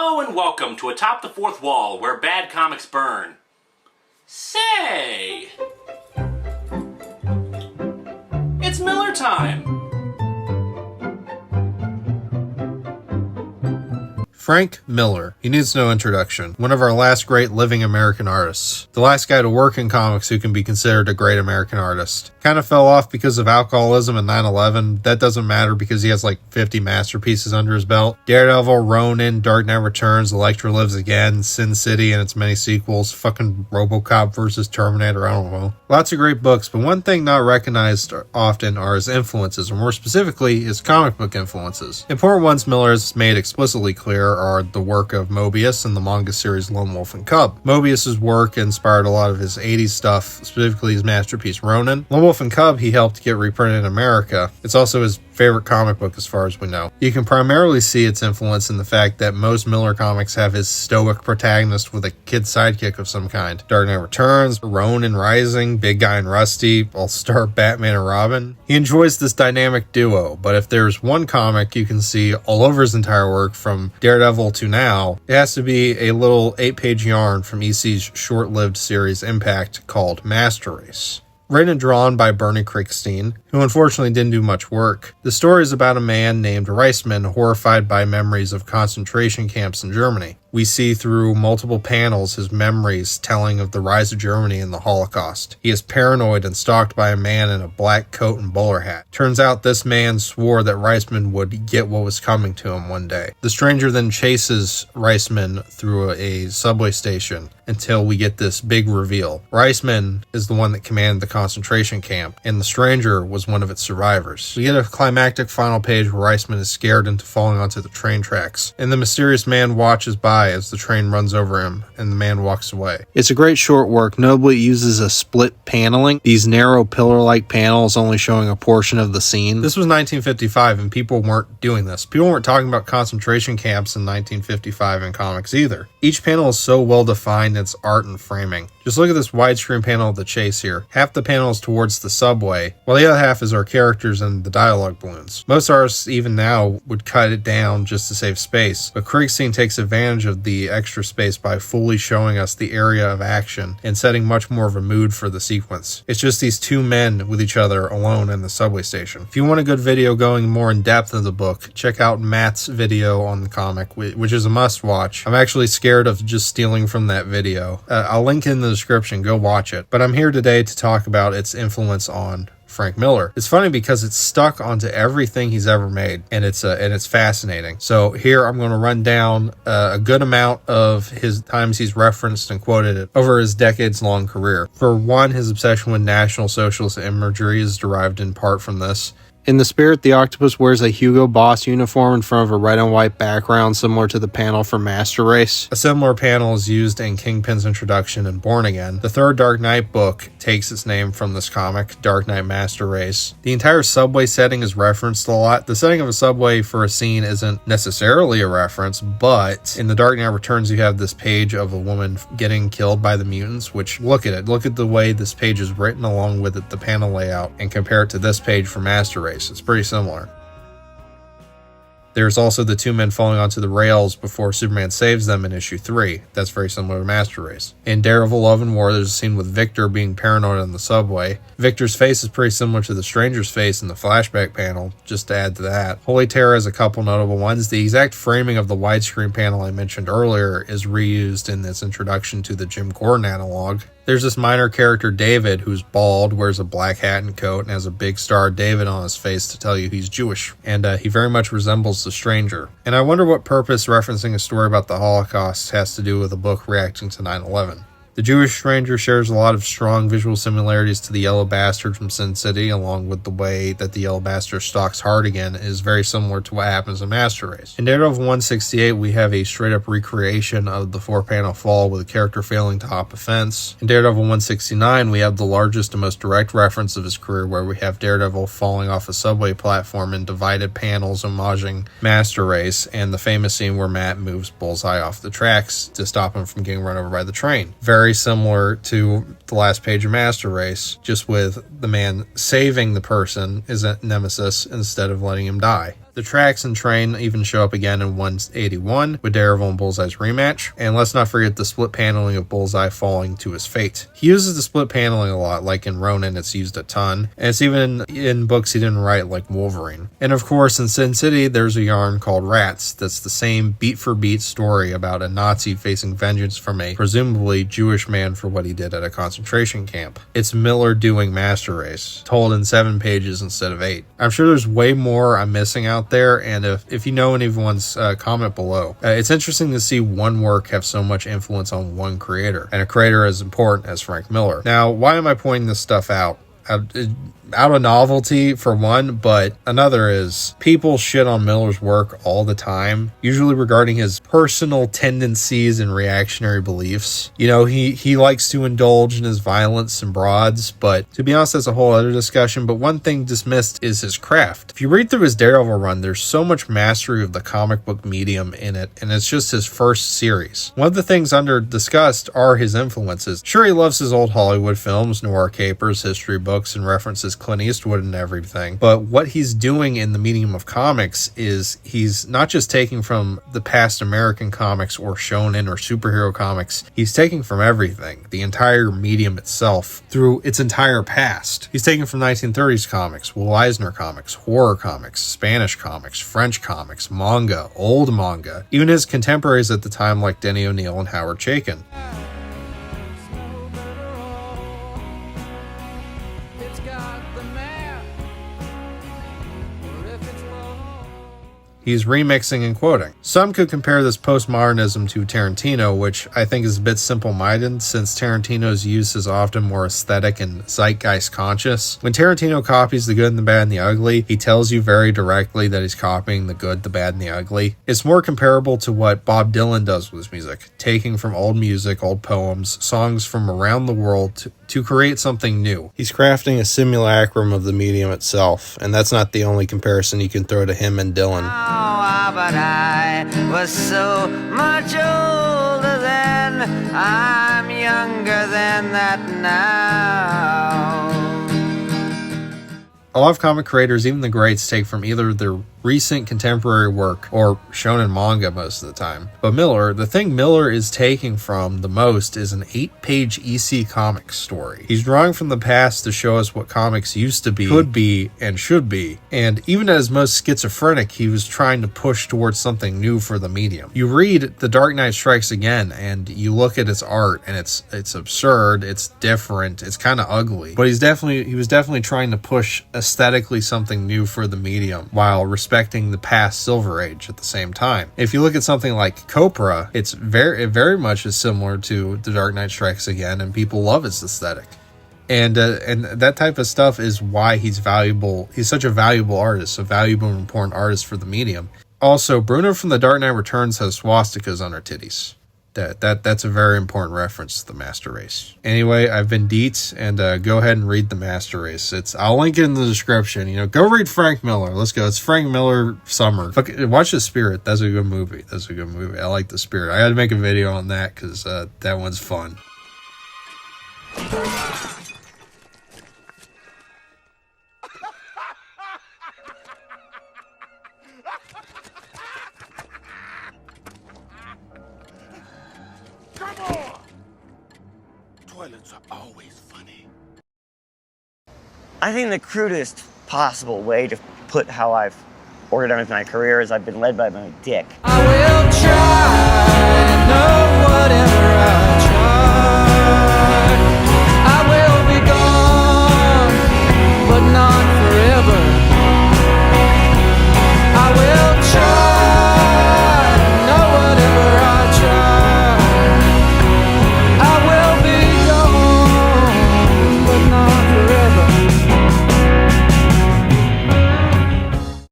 Hello and welcome to Atop the Fourth Wall, where bad comics burn. Say! It's Miller time! Frank Miller. He needs no introduction. One of our last great living American artists. The last guy to work in comics who can be considered a great American artist. Kind of fell off because of alcoholism and 9/11. That doesn't matter because he has like 50 masterpieces under his belt. Daredevil, Ronin, Dark Knight Returns, Elektra Lives Again, Sin City and its many sequels, fucking RoboCop versus Terminator, I don't know. Lots of great books, but one thing not recognized often are his influences, or more specifically, his comic book influences. Important ones Miller has made explicitly clear are the work of Moebius and the manga series Lone Wolf and Cub. Moebius's work inspired a lot of his 80s stuff, specifically his masterpiece Ronin. Lone Wolf and Cub he helped get reprinted in America. It's also his favorite comic book as far as we know. You can primarily see its influence in the fact that most Miller comics have his stoic protagonist with a kid sidekick of some kind. Dark Knight Returns, Ronin Rising, Big Guy and Rusty, All-Star Batman and Robin. He enjoys this dynamic duo, but if there's one comic you can see all over his entire work from Daredevil to now, it has to be a little 8-page yarn from EC's short-lived series Impact called Master Race. Written and drawn by Bernie Krigstein, who unfortunately didn't do much work. The story is about a man named Reisman horrified by memories of concentration camps in Germany. We see through multiple panels his memories telling of the rise of Germany and the Holocaust. He is paranoid and stalked by a man in a black coat and bowler hat. Turns out this man swore that Reisman would get what was coming to him one day. The stranger then chases Reisman through a subway station until we get this big reveal. Reisman is the one that commanded the concentration camp, and the stranger was one of its survivors. We get a climactic final page where Reisman is scared into falling onto the train tracks, and the mysterious man watches by as the train runs over him and the man walks away. It's a great short work. Notably, it uses a split paneling, these narrow pillar-like panels only showing a portion of the scene. This was 1955 and people weren't doing this. People weren't talking about concentration camps in 1955 in comics either. Each panel is so well defined in its art and framing. Just look at this widescreen panel of the chase here. Half the panel is towards the subway, while the other half is our characters and the dialogue balloons. Most artists even now would cut it down just to save space, but Krigstein takes advantage of the extra space by fully showing us the area of action and setting much more of a mood for the sequence. It's just these two men with each other alone in the subway station. If you want a good video going more in depth in the book, check out Matt's video on the comic, which is a must watch. I'm actually scared of just stealing from that video. I'll link in the description, go watch it. But I'm here today to talk about its influence on Frank Miller. It's funny because it's stuck onto everything he's ever made, and it's fascinating. So here I'm going to run down a good amount of his times he's referenced and quoted it over his decades-long career. For one, his obsession with National Socialist imagery is derived in part from this. In the Spirit, the octopus wears a Hugo Boss uniform in front of a red and white background similar to the panel for Master Race. A similar panel is used in Kingpin's introduction in Born Again. The third Dark Knight book takes its name from this comic, Dark Knight Master Race. The entire subway setting is referenced a lot. The setting of a subway for a scene isn't necessarily a reference, but in The Dark Knight Returns you have this page of a woman getting killed by the mutants, which, look at it. Look at the way this page is written along with it, the panel layout, and compare it to this page for Master Race. It's pretty similar. There's also the two men falling onto the rails before Superman saves them in issue 3. That's very similar to Master Race. In Daredevil Love and War, there's a scene with Victor being paranoid on the subway. Victor's face is pretty similar to the stranger's face in the flashback panel, just to add to that. Holy Terror has a couple notable ones. The exact framing of the widescreen panel I mentioned earlier is reused in this introduction to the Jim Gordon analog. There's this minor character, David, who's bald, wears a black hat and coat, and has a big star David on his face to tell you he's Jewish. And he very much resembles the stranger. And I wonder what purpose referencing a story about the Holocaust has to do with a book reacting to 9/11. The Jewish stranger shares a lot of strong visual similarities to the Yellow Bastard from Sin City, along with the way that the Yellow Bastard stalks Hardigan is very similar to what happens in Master Race. In Daredevil 168, we have a straight-up recreation of the 4-panel fall with a character failing to hop a fence. In Daredevil 169, we have the largest and most direct reference of his career, where we have Daredevil falling off a subway platform in divided panels homaging Master Race, and the famous scene where Matt moves Bullseye off the tracks to stop him from getting run over by the train. Very similar to the last page of Master Race, just with the man saving the person is a nemesis instead of letting him die. The tracks and train even show up again in 181 with Daredevil and Bullseye's rematch. And let's not forget the split paneling of Bullseye falling to his fate. He uses the split paneling a lot, like in Ronin it's used a ton. And it's even in books he didn't write, like Wolverine. And of course in Sin City there's a yarn called Rats that's the same beat for beat story about a Nazi facing vengeance from a presumably Jewish man for what he did at a concentration camp. It's Miller doing Master Race, told in 7 pages instead of 8. I'm sure there's way more I'm missing out there, and if you know anyone's, comment below. It's interesting to see one work have so much influence on one creator, and a creator as important as Frank Miller. Now, why am I pointing this stuff out? Out of novelty for one, but another is people shit on Miller's work all the time, usually regarding his personal tendencies and reactionary beliefs. You know, he likes to indulge in his violence and broads, but to be honest, that's a whole other discussion. But one thing dismissed is his craft. If you read through his Daredevil run, there's so much mastery of the comic book medium in it, and it's just his first series. One of the things under discussed are his influences. Sure, he loves his old Hollywood films, noir capers, history books, and references Clint Eastwood and everything, but what he's doing in the medium of comics is he's not just taking from the past American comics or shonen or superhero comics, he's taking from everything, the entire medium itself, through its entire past. He's taking from 1930s comics, Will Eisner comics, horror comics, Spanish comics, French comics, manga, old manga, even his contemporaries at the time like Denny O'Neil and Howard Chaykin. He's remixing and quoting. Some could compare this postmodernism to Tarantino, which I think is a bit simple-minded since Tarantino's use is often more aesthetic and zeitgeist conscious. When Tarantino copies the good and the bad and the ugly, he tells you very directly that he's copying the good, the bad, and the ugly. It's more comparable to what Bob Dylan does with his music, taking from old music, old poems, songs from around the world to create something new. He's crafting a simulacrum of the medium itself, and that's not the only comparison you can throw to him and Dylan. Oh, but I was so much older then, I'm younger than that now. A lot of comic creators, even the greats, take from either their recent contemporary work or shonen manga most of the time. But Miller, the thing Miller is taking from the most is an 8-page EC Comics story. He's drawing from the past to show us what comics used to be, could be, and should be. And even at his most schizophrenic, he was trying to push towards something new for the medium. You read The Dark Knight Strikes Again, and you look at its art, and it's absurd, it's different, it's kind of ugly. But he was definitely trying to push aesthetically something new for the medium, while respecting the past Silver Age at the same time. If you look at something like Copra, it very much is similar to The Dark Knight Strikes Again, and people love its aesthetic. And that type of stuff is why he's valuable. He's such a valuable artist, a valuable and important artist for the medium. Also, Bruno from The Dark Knight Returns has swastikas on her titties. That's a very important reference to the Master Race. Anyway, I've been Deets, and go ahead and read the Master Race. I'll link it in the description. Go read Frank Miller. Let's go. It's Frank Miller Summer. Watch The Spirit. That's a good movie. I like The Spirit. I got to make a video on that because that one's fun. Come on! Toilets are always funny. I think the crudest possible way to put how I've organized my career is I've been led by my dick. I will try.